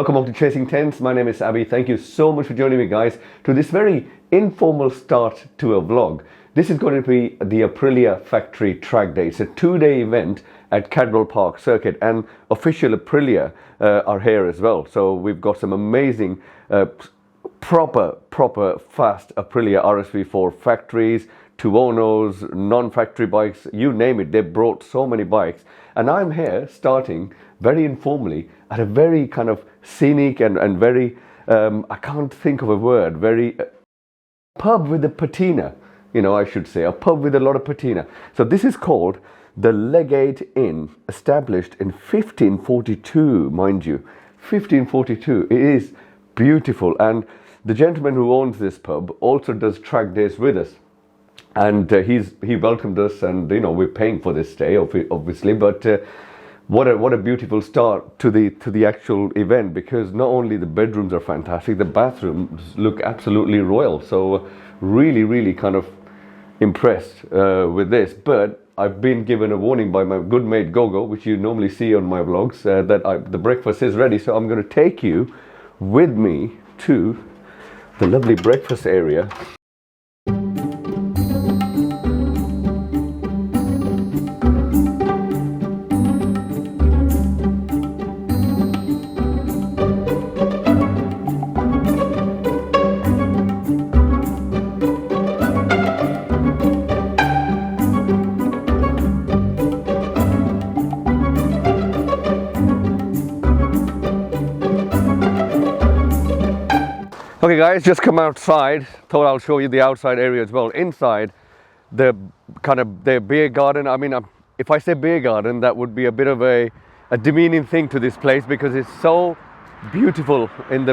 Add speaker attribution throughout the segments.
Speaker 1: Welcome on to Chasing Tents. My name is Abby. Thank you so much for joining me, guys, to this very informal start to a vlog. This is going to be the Aprilia Factory Trackday. It's a 2-day event at Cadwell Park Circuit, and official Aprilia are here as well. So we've got some amazing proper fast Aprilia RSV4 Factories, 210s, non-factory bikes, you name it. They brought so many bikes, and I'm here starting very informally at a very kind of scenic and very I can't think of a word, very pub with a patina, you know, I should say, a pub with a lot of patina. So this is called the Legate Inn, established in 1542, mind you, 1542. It is beautiful, and the gentleman who owns this pub also does track days with us, and he welcomed us, and you know, we're paying for this stay obviously, but what a beautiful start to the actual event, because not only the bedrooms are fantastic, the bathrooms look absolutely royal. So really kind of impressed with this. But I've been given a warning by my good mate Gogo, which you normally see on my vlogs, that the breakfast is ready. So I'm going to take you with me to the lovely breakfast area. Okay guys, just come outside. Thought I'll show you the outside area as well. Inside, the beer garden. I mean, if I say beer garden, that would be a bit of a demeaning thing to this place, because it's so beautiful at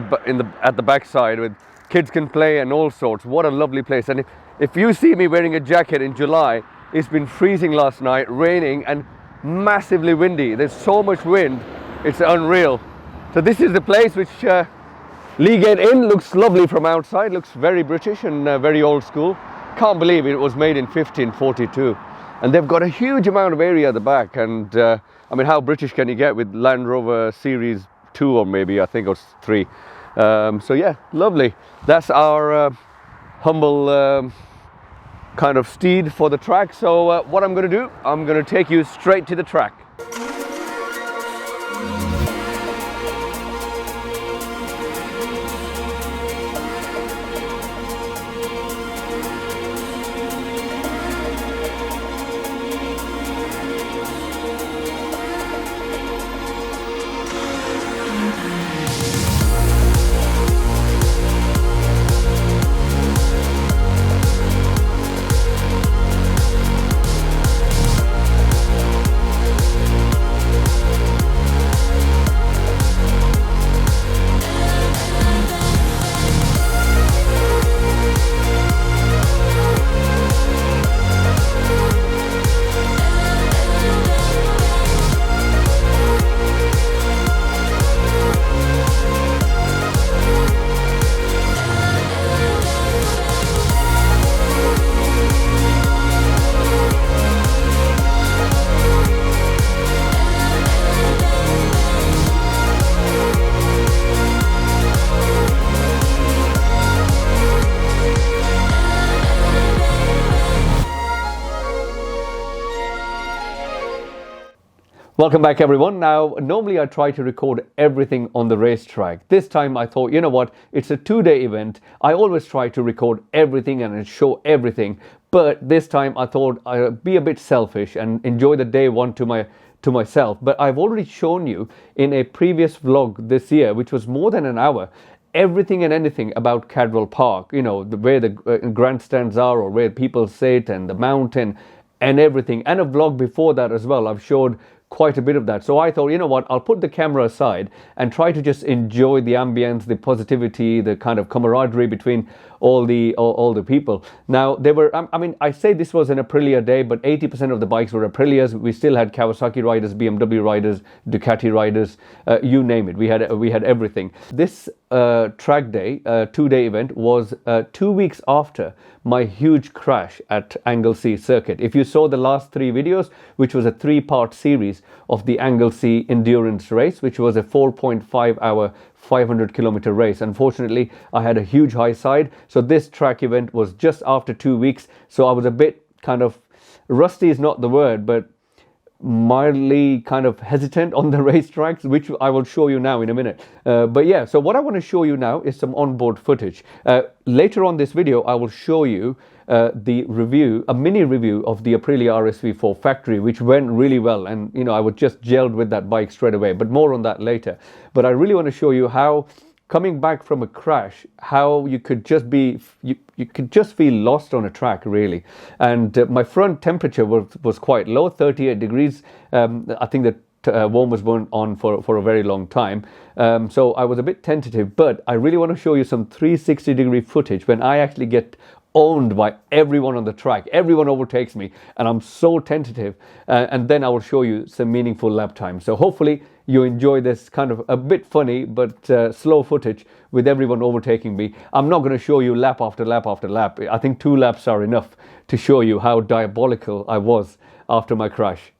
Speaker 1: the backside, with kids can play and all sorts. What a lovely place. And if you see me wearing a jacket in July, it's been freezing last night, raining and massively windy. There's so much wind, it's unreal. So this is the place which Legate Inn looks lovely from outside, looks very British and very old school. Can't believe it was made in 1542. And they've got a huge amount of area at the back, and I mean, how British can you get with Land Rover Series 2, or maybe I think it was 3. So yeah, lovely. That's our humble kind of steed for the track. So what I'm going to do, I'm going to take you straight to the track. Welcome back everyone. Now, normally I try to record everything on the racetrack. This time I thought, you know what, it's a 2-day event. I always try to record everything and show everything. But this time I thought I'd be a bit selfish and enjoy the day one to myself. But I've already shown you in a previous vlog this year, which was more than an hour, everything and anything about Cadwell Park. You know, where the grandstands are, or where people sit, and the mountain and everything. And a vlog before that as well, I've showed quite a bit of that. So I thought, you know what, I'll put the camera aside and try to just enjoy the ambience, the positivity, the kind of camaraderie between all the people. Now, there were, I mean, I say this was an Aprilia day, but 80% of the bikes were Aprilias. We still had Kawasaki riders, BMW riders, Ducati riders, you name it. We had everything. This Track Day, two-day event, was 2 weeks after my huge crash at Anglesey Circuit. If you saw the last 3 videos, which was a 3-part series of the Anglesey endurance race, which was a 4.5 hour 500 kilometer race. Unfortunately, I had a huge high side, so this track event was just after 2 weeks, so I was a bit kind of rusty is not the word, but mildly kind of hesitant on the racetracks, which I will show you now in a minute. But yeah, so what I want to show you now is some onboard footage. Later on this video, I will show you the review, a mini review of the Aprilia RSV4 Factory, which went really well, and you know, I was just gelled with that bike straight away, but more on that later. But I really want to show you how, coming back from a crash, how you could just be, you could just feel lost on a track, really. And my front temperature was quite low, 38 degrees. I think the warm was burnt on for a very long time. So I was a bit tentative, but I really want to show you some 360-degree footage when I actually get owned by everyone on the track. Everyone overtakes me, and I'm so tentative. And then I will show you some meaningful lap time. So hopefully you enjoy this kind of a bit funny but slow footage with everyone overtaking me. I'm not going to show you lap after lap after lap. I think 2 laps are enough to show you how diabolical I was after my crash.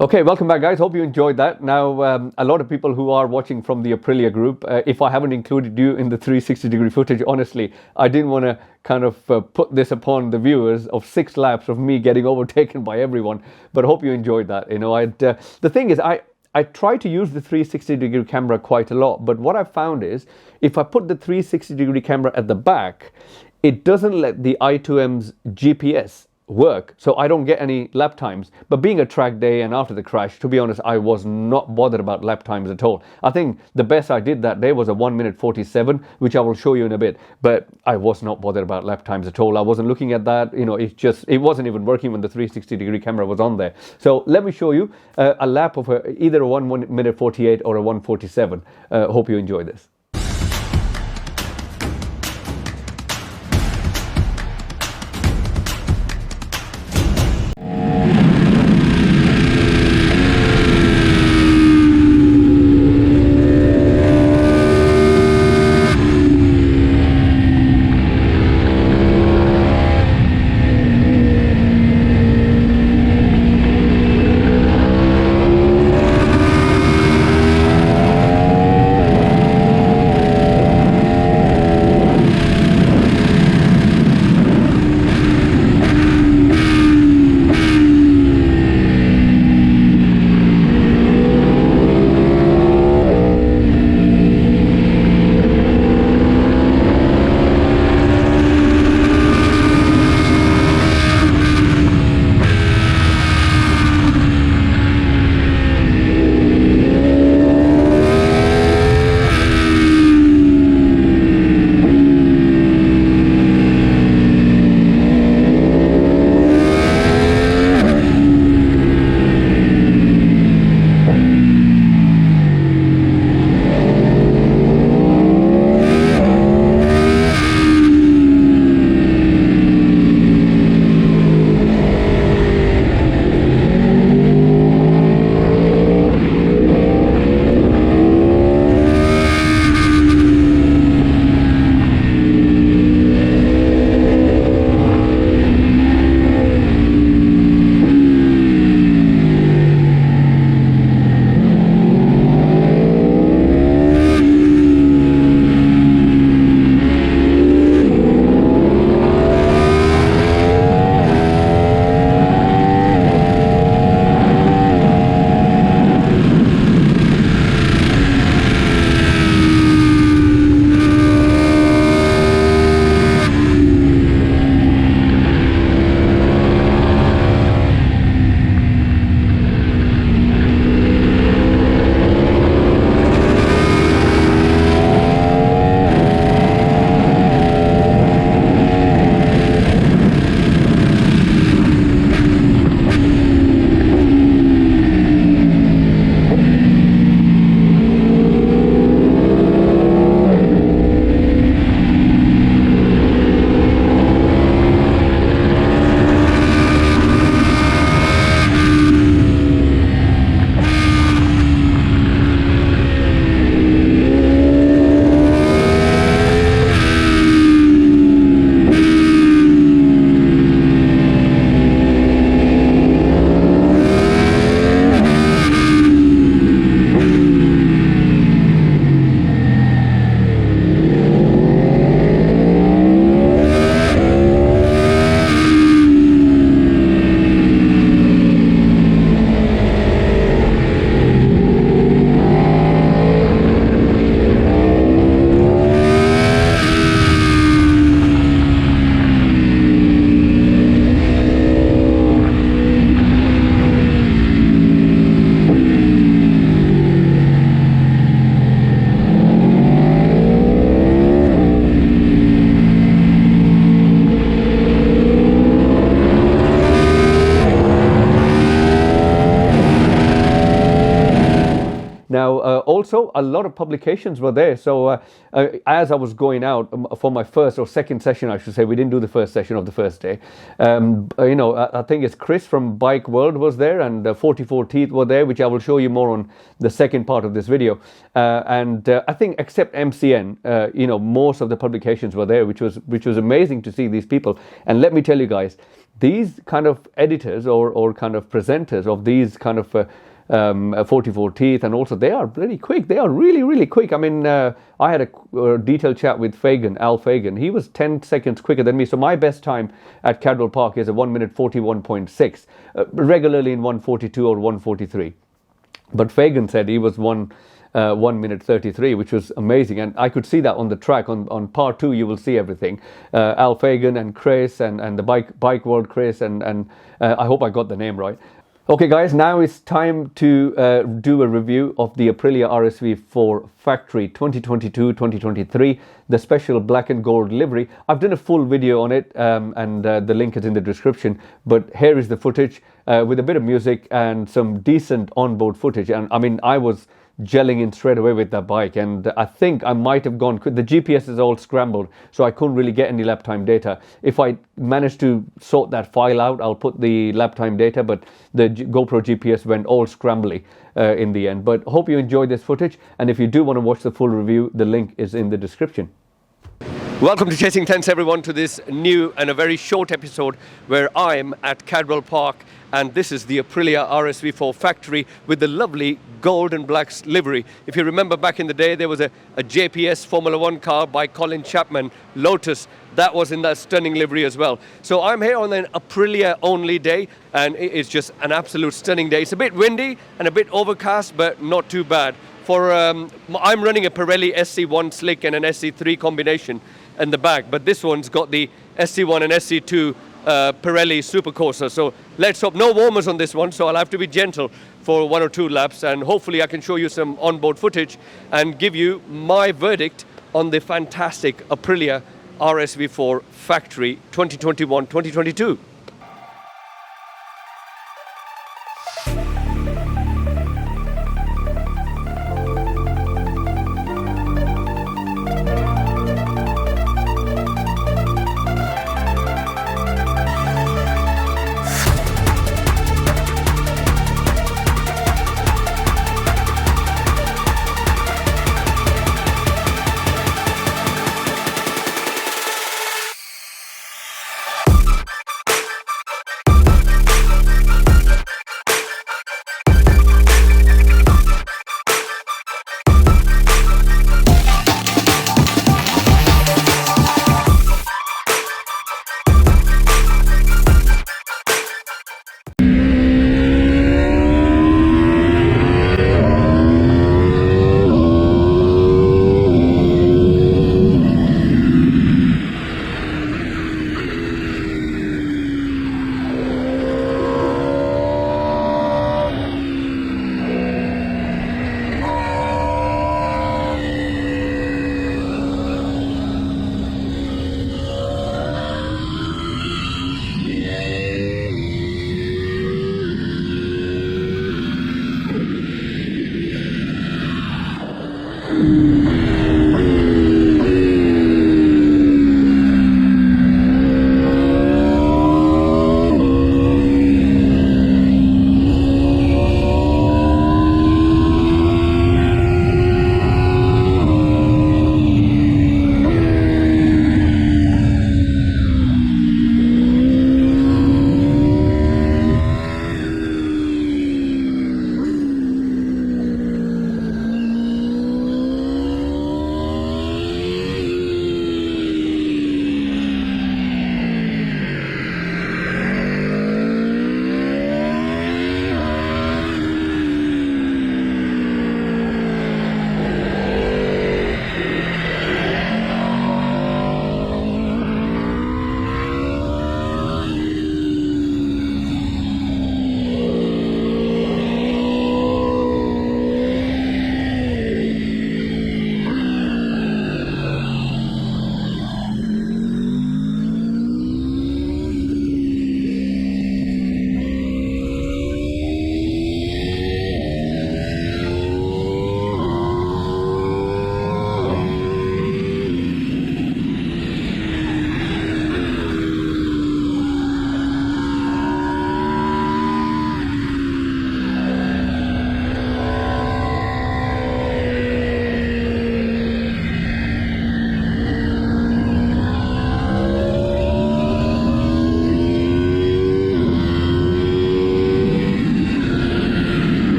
Speaker 1: Okay, welcome back, guys. Hope you enjoyed that. Now, a lot of people who are watching from the Aprilia group, if I haven't included you in the 360-degree footage, honestly, I didn't want to kind of put this upon the viewers of 6 laps of me getting overtaken by everyone, but hope you enjoyed that. You know, the thing is, I try to use the 360-degree camera quite a lot, but what I found is, if I put the 360-degree camera at the back, it doesn't let the i2M's GPS work, so I don't get any lap times. But being a track day and after the crash, to be honest, I was not bothered about lap times at all. I think the best I did that day was a 1 minute 47, which I will show you in a bit. But I was not bothered about lap times at all. I wasn't looking at that. It wasn't even working when the 360-degree camera was on there. So let me show you a lap of either a 1 minute 48 or a 147. Hope you enjoy this. Now, also, a lot of publications were there. So as I was going out for my first or second session, I should say, we didn't do the first session of the first day. I think it's Chris from Bike World was there, and 44 Teeth were there, which I will show you more on the second part of this video. I think except MCN, most of the publications were there, which was amazing to see these people. And let me tell you guys, these kind of editors or kind of presenters of these kind of 44 Teeth, and also they are really quick. They are really, really quick. I mean, I had a detailed chat with Al Fagan. He was 10 seconds quicker than me. So my best time at Cadwell Park is a 1 minute 41.6, regularly in 142 or 143. But Fagan said he was 1 minute 33, which was amazing. And I could see that on the track. On part 2, you will see everything. Al Fagan and Chris and the bike world Chris and I hope I got the name right. Okay guys, now it's time to do a review of the Aprilia RSV4 Factory 2022-2023, the special black and gold livery. I've done a full video on it and the link is in the description, but here is the footage with a bit of music and some decent onboard footage. And I mean, I was gelling in straight away with that bike, and I think I might have gone, the GPS is all scrambled, so I couldn't really get any lap time data. If I manage to sort that file out, I'll put the lap time data, but the GoPro GPS went all scrambly in the end. But hope you enjoyed this footage, and if you do want to watch the full review, the link is in the description. Welcome to Chasing Tents, everyone, to this new and a very short episode where I'm at Cadwell Park, and this is the Aprilia RSV4 Factory with the lovely gold and black livery. If you remember back in the day, there was a JPS Formula 1 car by Colin Chapman, Lotus, that was in that stunning livery as well. So I'm here on an Aprilia only day, and it is just an absolute stunning day. It's a bit windy and a bit overcast, but not too bad. I'm running a Pirelli SC1 slick and an SC3 combination in the back, but this one's got the SC1 and SC2 Pirelli Supercorsa. So let's hope no warmers on this one, so I'll have to be gentle for 1 or 2 laps, and hopefully I can show you some onboard footage and give you my verdict on the fantastic Aprilia RSV4 Factory 2021-2022.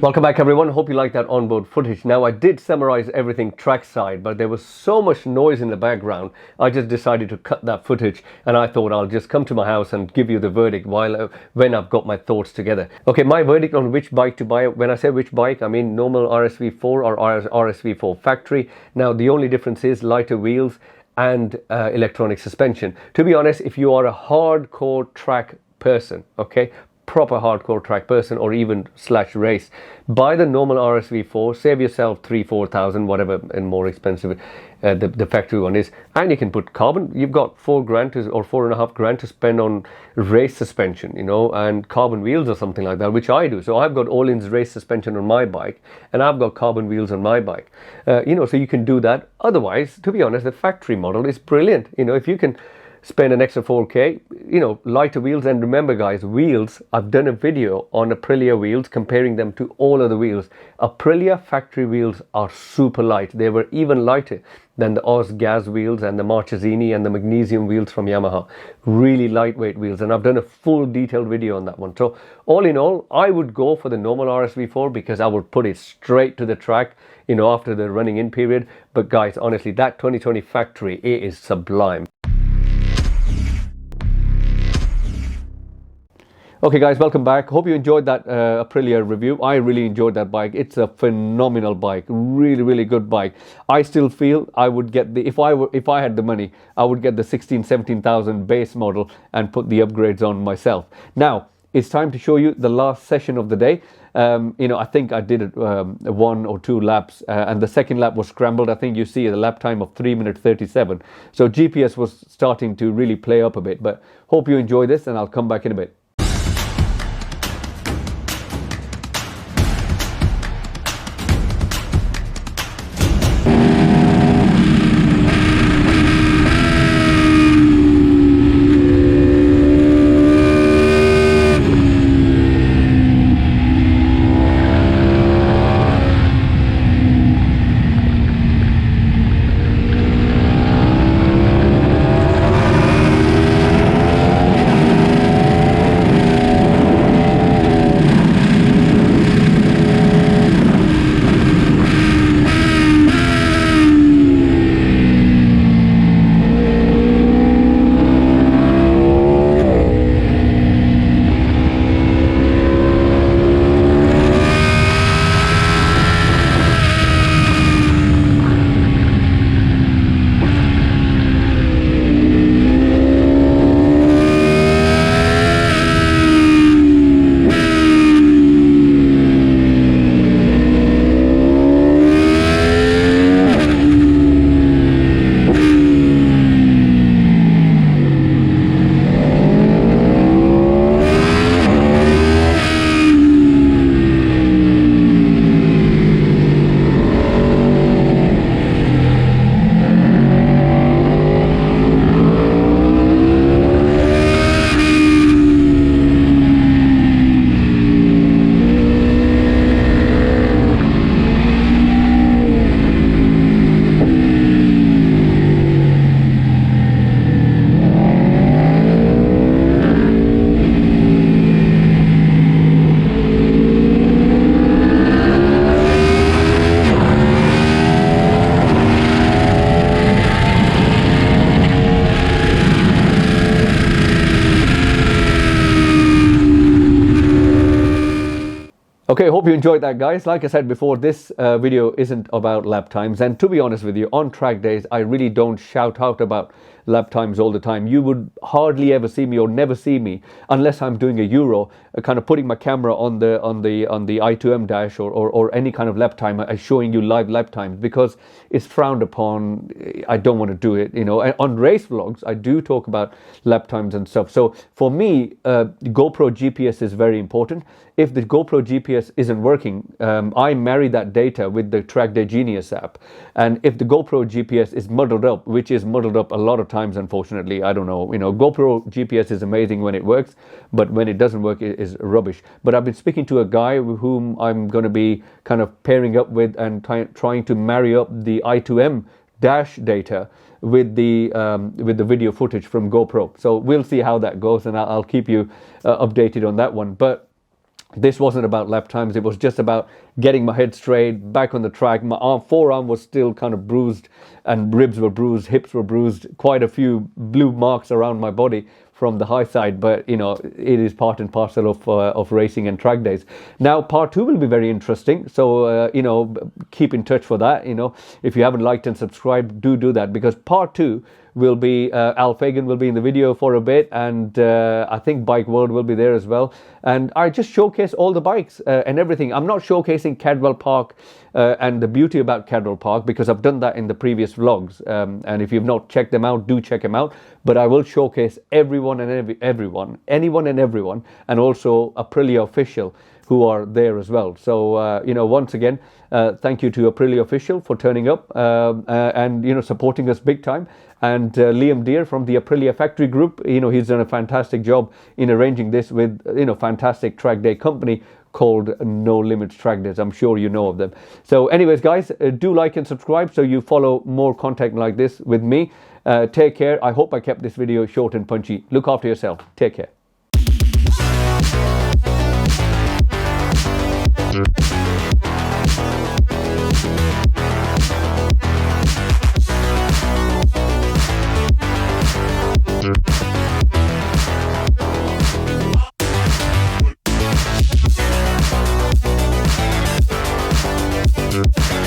Speaker 1: Welcome back everyone, hope you like that onboard footage. Now I did summarize everything trackside, but there was so much noise in the background, I just decided to cut that footage, and I thought I'll just come to my house and give you the verdict when I've got my thoughts together. Okay, my verdict on which bike to buy. When I say which bike, I mean normal RSV4 or RSV4 Factory. Now the only difference is lighter wheels and electronic suspension. To be honest, if you are a hardcore track person, okay, proper hardcore track person or even slash race, buy the normal RSV4, save yourself 3,000-4,000, whatever, and more expensive the factory one is, and you can put carbon. You've got $4,000 or $4,500 to spend on race suspension, you know, and carbon wheels or something like that, which I do. So I've got Oulin's race suspension on my bike and I've got carbon wheels on my bike, you know, so you can do that. Otherwise, to be honest, the factory model is brilliant. You know, if you can spend an extra 4K, you know, lighter wheels. And remember guys, wheels, I've done a video on Aprilia wheels, comparing them to all other wheels. Aprilia factory wheels are super light. They were even lighter than the Oz Gas wheels and the Marchesini and the magnesium wheels from Yamaha. Really lightweight wheels, and I've done a full detailed video on that one. So all in all, I would go for the normal RSV4 because I would put it straight to the track, you know, after the running in period. But guys, honestly, that 2020 factory, it is sublime. Okay guys, welcome back. Hope you enjoyed that Aprilia review. I really enjoyed that bike. It's a phenomenal bike, really good bike. I still feel I would get the, if I had the money, I would get the 16,000-17,000 base model and put the upgrades on myself. Now it's time to show you the last session of the day. You know, I think I did it 1 or 2 laps, and the second lap was scrambled. I think you see a lap time of 3:37. So GPS was starting to really play up a bit, but hope you enjoy this, and I'll come back in a bit. Okay, hope you enjoyed that guys. Like I said before, this video isn't about lap times, and to be honest with you, on track days I really don't shout out about lap times all the time. You would hardly ever see me, or never see me, unless I'm doing a Euro, kind of putting my camera on the I2M dash or any kind of lap time, showing you live lap times, because it's frowned upon. I don't want to do it, you know. And on race vlogs I do talk about lap times and stuff. So for me, GoPro GPS is very important. If the GoPro GPS isn't working, I marry that data with the Trackday Genius app, and if the GoPro GPS is muddled up, which is muddled up a lot of times, unfortunately, I don't know, you know, GoPro GPS is amazing when it works, but when it doesn't work, it is rubbish. But I've been speaking to a guy whom I'm going to be kind of pairing up with and trying to marry up the I2M dash data with the video footage from GoPro. So we'll see how that goes, and I'll keep you updated on that one. But This wasn't about lap times. It was just about getting my head straight, back on the track. My forearm was still kind of bruised, and ribs were bruised, hips were bruised, quite a few blue marks around my body from the high side. But you know, it is part and parcel of racing and track days. Now part 2 will be very interesting, so you know, keep in touch for that. You know, if you haven't liked and subscribed, do that, because part 2 will be Al Fagan will be in the video for a bit, and I think Bike World will be there as well, and I just showcase all the bikes and everything. I'm not showcasing Cadwell Park and the beauty about Cadwell Park, because I've done that in the previous vlogs, and if you've not checked them out, do check them out. But I will showcase everyone and anyone and everyone, and also Aprilia Official, who are there as well. So you know, once again, thank you to Aprilia Official for turning up and you know, supporting us big time. And Liam Deere from the Aprilia Factory Group, you know, he's done a fantastic job in arranging this with, you know, fantastic track day company called No Limits Track Days. I'm sure you know of them. So anyways, guys, do like and subscribe so you follow more content like this with me. Take care. I hope I kept this video short and punchy. Look after yourself. Take care.
Speaker 2: Yeah.